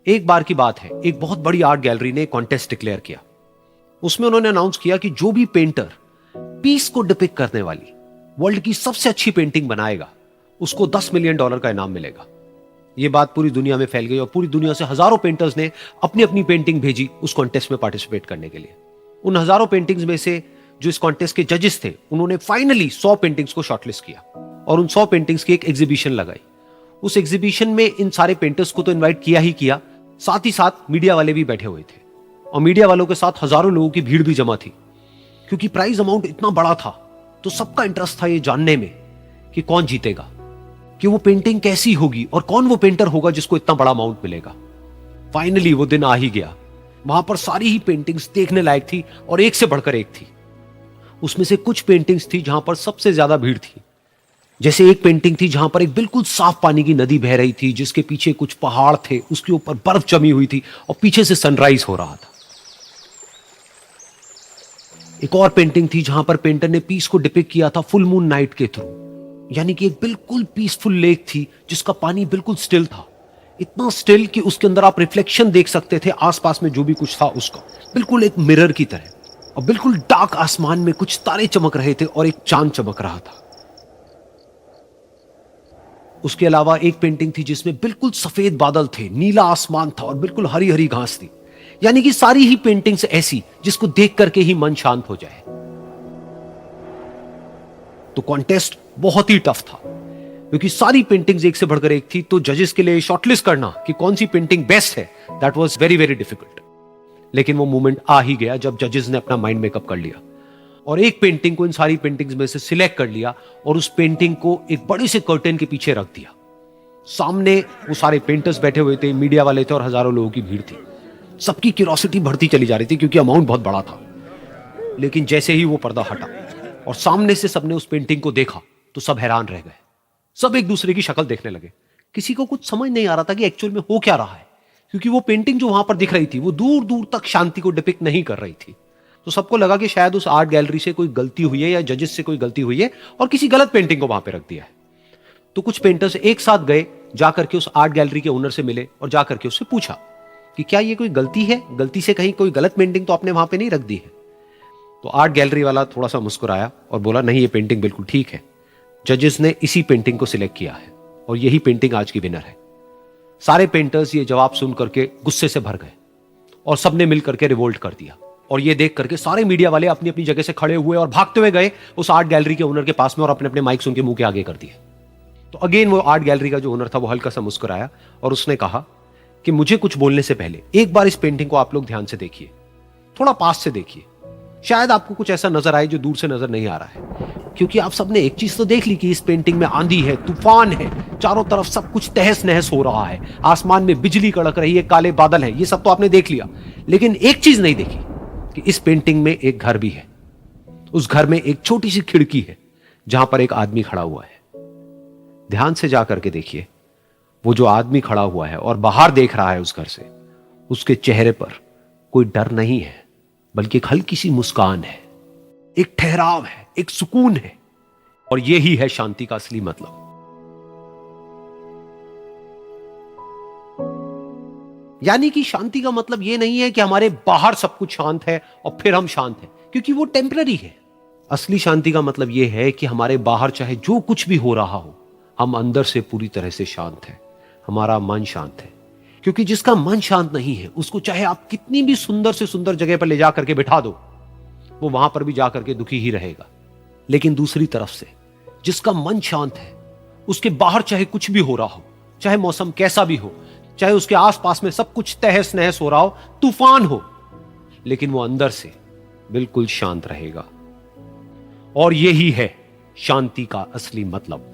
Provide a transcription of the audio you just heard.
एक बार की बात है, एक बहुत बड़ी आर्ट गैलरी ने कॉन्टेस्ट डिक्लेयर किया। उसमें उन्होंने अनाउंस किया कि जो भी पेंटर पीस को डिपिक्ट करने वाली वर्ल्ड की सबसे अच्छी पेंटिंग बनाएगा, उसको $10 मिलियन का इनाम मिलेगा। यह बात पूरी दुनिया में फैल गई और पूरी दुनिया से हजारों पेंटर्स ने अपनी अपनी पेंटिंग भेजी उस कॉन्टेस्ट में पार्टिसिपेट करने के लिए। उन हजारों पेंटिंग्स में से जो इस कॉन्टेस्ट के जजेस थे, उन्होंने फाइनली 100 पेंटिंग्स को शॉर्टलिस्ट किया और उन 100 पेंटिंग्स की एक एग्जीबिशन लगाई। उस एग्जीबिशन में इन सारे पेंटर्स को तो इनवाइट किया ही किया, साथ ही साथ मीडिया वाले भी बैठे हुए थे और मीडिया वालों के साथ हजारों लोगों की भीड़ भी जमा थी। क्योंकि प्राइज अमाउंट इतना बड़ा था तो सबका इंटरेस्ट था ये जानने में कि कौन जीतेगा, कि वो पेंटिंग कैसी होगी और कौन वो पेंटर होगा जिसको इतना बड़ा अमाउंट मिलेगा। फाइनली वो दिन आ ही गया। वहां पर सारी ही पेंटिंग्स देखने लायक थी और एक से बढ़कर एक थी। उसमें से कुछ पेंटिंग्स थी जहां पर सबसे ज्यादा भीड़ थी। जैसे एक पेंटिंग थी जहां पर एक बिल्कुल साफ पानी की नदी बह रही थी, जिसके पीछे कुछ पहाड़ थे, उसके ऊपर बर्फ जमी हुई थी और पीछे से सनराइज हो रहा था। एक और पेंटिंग थी जहां पर पेंटर ने पीस को डिपिक्ट किया था फुल मून नाइट के थ्रू, यानी कि एक बिल्कुल पीसफुल लेक थी जिसका पानी बिल्कुल स्टिल था, इतना स्टिल कि उसके अंदर आप रिफ्लेक्शन देख सकते थे आसपास में जो भी कुछ था उसका, बिल्कुल एक मिरर की तरह। और बिल्कुल डार्क आसमान में कुछ तारे चमक रहे थे और एक चांद चमक रहा था। उसके अलावा एक पेंटिंग थी जिसमें बिल्कुल सफेद बादल थे, नीला आसमान था और बिल्कुल हरी हरी घास थी। यानी कि सारी ही पेंटिंग्स ऐसी जिसको देख करके ही मन शांत हो जाए। तो कॉन्टेस्ट बहुत ही टफ था क्योंकि सारी पेंटिंग्स एक से बढ़कर एक थी। तो जजेस के लिए शॉर्टलिस्ट करना कि कौन सी पेंटिंग बेस्ट है, that was very very difficult. लेकिन वो मोमेंट आ ही गया जब जजेस ने अपना माइंड मेकअप कर लिया और एक पेंटिंग को इन सारी पेंटिंग्स में से सिलेक्ट कर लिया और उस पेंटिंग को एक बड़े से कर्टेन के पीछे रख दिया। सामने वो सारे पेंटर्स बैठे हुए थे, मीडिया वाले थे और हजारों लोगों की भीड़ थी। सबकी क्यूरियोसिटी बढ़ती चली जा रही थी क्योंकि अमाउंट बहुत बड़ा था। लेकिन जैसे ही वो पर्दा हटा और सामने से सबने उस पेंटिंग को देखा तो सब हैरान रह गए। सब एक दूसरे की शक्ल देखने लगे। किसी को कुछ समझ नहीं आ रहा था कि एक्चुअल में हो क्या रहा है, क्योंकि वो पेंटिंग जो वहां पर दिख रही थी वो दूर दूर तक शांति को डिपिक्ट नहीं कर रही थी। तो सबको लगा कि शायद उस आर्ट गैलरी से कोई गलती हुई है या जजेस से कोई गलती हुई है और किसी गलत पेंटिंग को वहां पे रख दिया है। तो कुछ पेंटर्स एक साथ गए, जाकर के उस आर्ट गैलरी के ओनर से मिले और जाकर के उससे पूछा कि क्या ये कोई गलती है, गलती से कहीं कोई गलत पेंटिंग तो आपने वहां पे नहीं रख दी है। तो आर्ट गैलरी वाला थोड़ा सा मुस्कुराया और बोला, नहीं ये पेंटिंग बिल्कुल ठीक है, जजेस ने इसी पेंटिंग को सिलेक्ट किया है और यही पेंटिंग आज की विनर है। सारे पेंटर्स ये जवाब सुन करके गुस्से से भर गए और सबने मिल करके रिवोल्ट कर दिया। और ये देख करके सारे मीडिया वाले अपनी अपनी जगह से खड़े हुए और भागते हुए गए उस आर्ट गैलरी के ओनर के पास में और अपने अपने माइक्स उनके मुंह के आगे कर दिए। तो अगेन वो आर्ट गैलरी का जो ओनर था वो हल्का सा मुस्कुराया और उसने कहा कि मुझे कुछ बोलने से पहले एक बार इस पेंटिंग को आप लोग ध्यान से देखिए, थोड़ा पास से देखिए, शायद आपको कुछ ऐसा नजर आए जो दूर से नजर नहीं आ रहा है। क्योंकि आप सबने एक चीज तो देख ली कि इस पेंटिंग में आंधी है, तूफान है, चारों तरफ सब कुछ तहस नहस हो रहा है, आसमान में बिजली कड़क रही है, काले बादल हैं, ये सब तो आपने देख लिया। लेकिन एक चीज नहीं देखी कि इस पेंटिंग में एक घर भी है। उस घर में एक छोटी सी खिड़की है जहां पर एक आदमी खड़ा हुआ है। ध्यान से जाकर के देखिए, वो जो आदमी खड़ा हुआ है और बाहर देख रहा है उस घर से, उसके चेहरे पर कोई डर नहीं है, बल्कि एक हल्की सी मुस्कान है, एक ठहराव है, एक सुकून है। और यही है शांति का असली मतलब। यानी कि शांति का मतलब यह नहीं है कि हमारे बाहर सब कुछ शांत है और फिर हम शांत हैं, क्योंकि वो टेम्पररी है। असली शांति का मतलब यह है कि हमारे बाहर चाहे जो कुछ भी हो रहा हो, हम अंदर से पूरी तरह से शांत हैं, हमारा मन शांत है। क्योंकि जिसका मन शांत नहीं है, उसको चाहे आप कितनी भी सुंदर से सुंदर जगह पर ले जाकर के बिठा दो, वो वहां पर भी जाकर के दुखी ही रहेगा। लेकिन दूसरी तरफ से जिसका मन शांत है, उसके बाहर चाहे कुछ भी हो रहा हो, चाहे मौसम कैसा भी हो, चाहे उसके आसपास में सब कुछ तहस नहस हो रहा हो, तूफान हो, लेकिन वो अंदर से बिल्कुल शांत रहेगा। और यही है शांति का असली मतलब।